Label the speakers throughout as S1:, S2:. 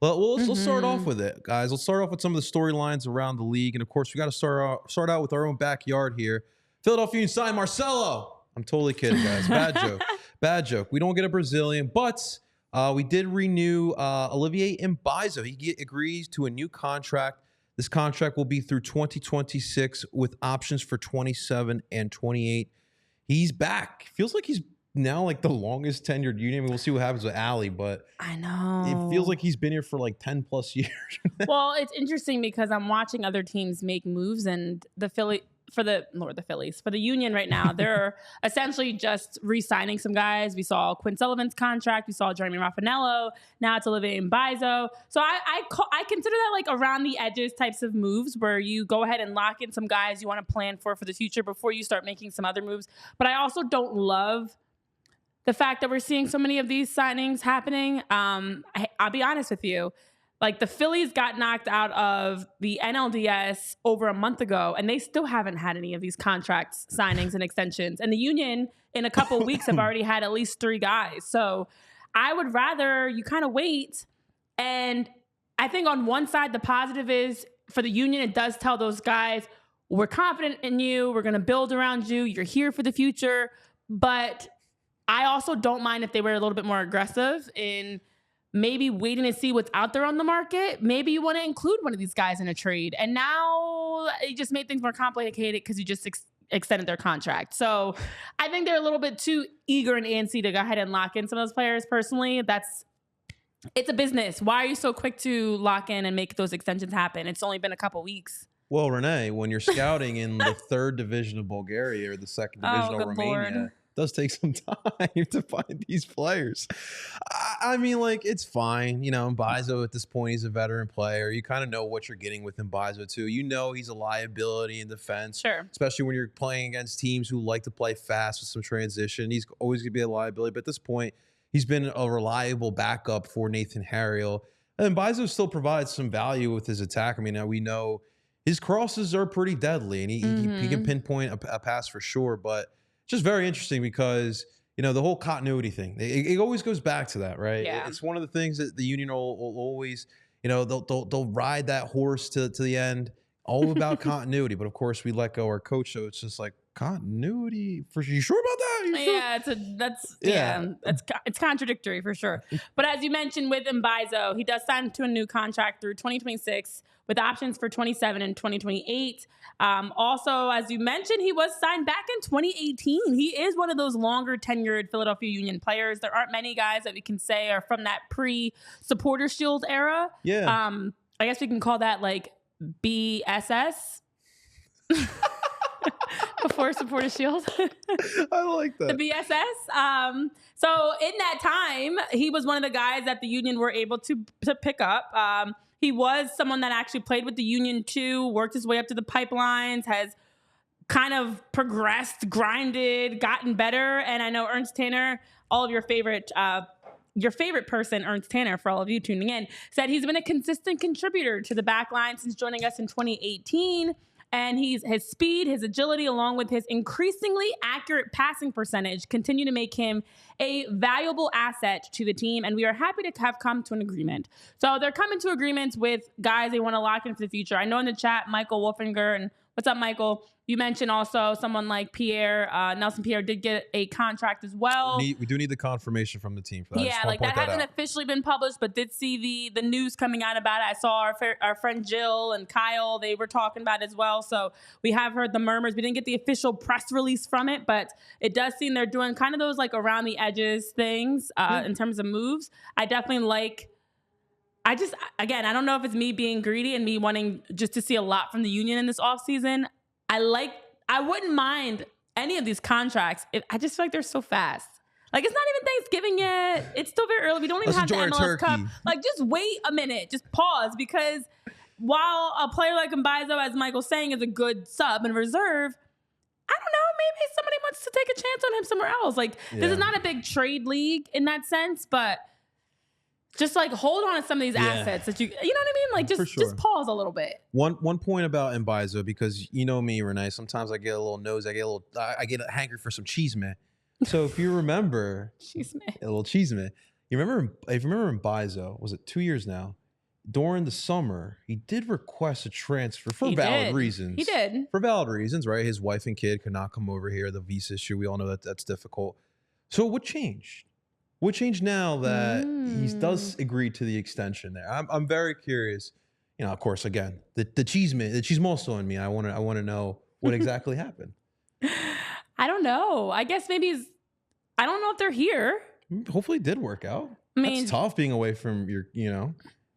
S1: Well, let's start off with it, guys. Let's start off with some of the storylines around the league, and of course, we got to start out with our own backyard here. Philadelphia Union signed Marcelo. I'm totally kidding, guys. Bad joke. Bad joke. We don't get a Brazilian, but we did renew Olivier M'bazio. He agrees to a new contract. This contract will be through 2026 with options for 27 and 28. He's back. Feels like he's now like the longest tenured Union. We'll see what happens with Allie, but
S2: I know
S1: it feels like he's been here for like 10 plus years.
S2: Well, it's interesting because I'm watching other teams make moves, and for the Union right now, they're essentially just re-signing some guys. We saw Quinn Sullivan's contract. We saw Jeremy Raffanello. Now it's Olivier M'bazio. So I consider that like around the edges types of moves where you go ahead and lock in some guys you want to plan for the future before you start making some other moves. But I also don't love the fact that we're seeing so many of these signings happening. I'll be honest with you. Like the Phillies got knocked out of the NLDS over a month ago, and they still haven't had any of these contracts, signings, and extensions. And the Union, in a couple of weeks, have already had at least 3 guys. So I would rather you kind of wait. And I think on one side, the positive is for the Union, it does tell those guys, we're confident in you. We're going to build around you. You're here for the future. But I also don't mind if they were a little bit more aggressive in maybe waiting to see what's out there on the market. Maybe you want to include one of these guys in a trade. And now it just made things more complicated because you just extended their contract. So I think they're a little bit too eager and antsy to go ahead and lock in some of those players. Personally, it's a business. Why are you so quick to lock in and make those extensions happen? It's only been a couple weeks.
S1: Well, Renee, when you're scouting in the 3rd division of Bulgaria or the 2nd division of Romania, it does take some time to find these players. I mean, like, it's fine. You know, M'bazio at this point, he's a veteran player. You kind of know what you're getting with M'bazio, too. You know he's a liability in defense.
S2: Sure.
S1: Especially when you're playing against teams who like to play fast with some transition. He's always going to be a liability. But at this point, he's been a reliable backup for Nathan Harriel. And M'bazio still provides some value with his attack. I mean, now we know his crosses are pretty deadly, and he can pinpoint a pass for sure. But just very interesting because, you know, the whole continuity thing, it always goes back to that, right?
S2: Yeah.
S1: It's one of the things that the Union will always, you know, they'll ride that horse to the end, all about continuity. But of course, we let go our coach, so it's just like, continuity for sure. You sure about that?
S2: It's contradictory for sure. But as you mentioned with M'bazio, he does sign to a new contract through 2026 with options for 27 and 2028. Also, as you mentioned, he was signed back in 2018. He is one of those longer tenured Philadelphia Union players. There aren't many guys that we can say are from that pre-Supporter Shield era.
S1: Yeah.
S2: I guess we can call that like BSS. Before Supporter Shield.
S1: I like that.
S2: The BSS. So in that time, he was one of the guys that the Union were able to pick up. He was someone that actually played with the Union too, worked his way up to the pipelines, has kind of progressed, grinded, gotten better. And I know Ernst Tanner, all of your favorite person, Ernst Tanner, for all of you tuning in, said he's been a consistent contributor to the back line since joining us in 2018. And his speed, his agility, along with his increasingly accurate passing percentage continue to make him a valuable asset to the team. And we are happy to have come to an agreement. So they're coming to agreements with guys they want to lock in for the future. I know in the chat, Michael Wolfinger, and what's up, Michael? You mentioned also someone like Pierre, Nelson Pierre did get a contract as well.
S1: We do need the confirmation from the team for that.
S2: Yeah, like that hasn't officially been published, but did see the news coming out about it. I saw our friend Jill and Kyle, they were talking about it as well. So we have heard the murmurs. We didn't get the official press release from it, but it does seem they're doing kind of those like around the edges things in terms of moves. I definitely I don't know if it's me being greedy and me wanting just to see a lot from the Union in this offseason. I wouldn't mind any of these contracts. I just feel like they're so fast. Like, it's not even Thanksgiving yet. It's still very early. We don't even have the MLS Cup. Like, just wait a minute. Just pause, because while a player like M'bazio, as Michael's saying, is a good sub and reserve, I don't know, maybe somebody wants to take a chance on him somewhere else. Like, this is not a big trade league in that sense, but just like hold on to some of these assets that you know what I mean? Like just pause a little bit.
S1: One point about M'bazio, because you know me, Renee, sometimes I get a little nosy, I get a hankering for some cheese man. So if you remember,
S2: cheese man.
S1: A little cheese man. If you remember M'bazio, was it 2 years now? during the summer, he did request a transfer for valid reasons.
S2: He did.
S1: For valid reasons, right? His wife and kid could not come over here. The visa issue, we all know that that's difficult. So what changed? What changed now that he does agree to the extension there? I'm very curious. You know, of course, again, the chismoso in me. I want to know what exactly happened.
S2: I don't know. I guess maybe I don't know if they're here.
S1: Hopefully it did work out.
S2: I mean,
S1: that's tough being away from your,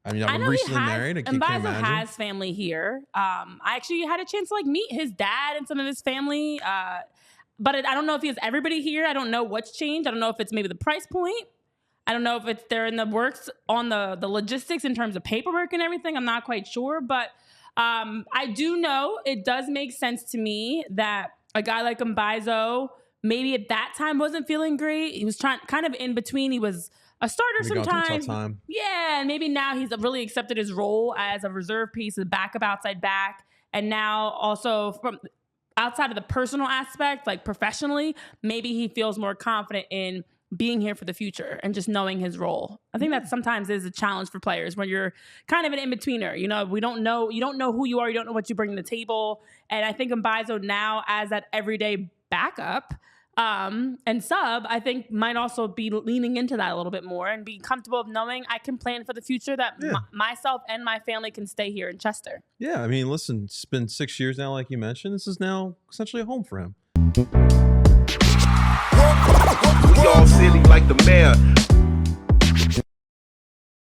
S1: I mean, I'm
S2: know
S1: recently married. I can't
S2: M'bazio
S1: imagine.
S2: has family here. I actually had a chance to like meet his dad and some of his family. But I don't know if he has everybody here. I don't know what's changed. I don't know if it's maybe the price point. I don't know if they're in the works on the logistics in terms of paperwork and everything. I'm not quite sure. But I do know it does make sense to me that a guy like M'bazio maybe at that time wasn't feeling great. He was kind of in between. He was a starter sometimes. Yeah, and maybe now he's really accepted his role as a reserve piece, a backup outside back. And now also from outside of the personal aspect, like professionally, maybe he feels more confident in being here for the future and just knowing his role. I think that sometimes is a challenge for players when you're kind of an in-betweener. You know, you don't know who you are, you don't know what you bring to the table. And I think M'bazio now as that everyday backup and sub, I think might also be leaning into that a little bit more and be comfortable of knowing I can plan for the future that myself and my family can stay here in Chester.
S1: Yeah, I mean, listen, it's been 6 years now, like you mentioned. This is now essentially a home for him.
S3: We all silly like the mayor.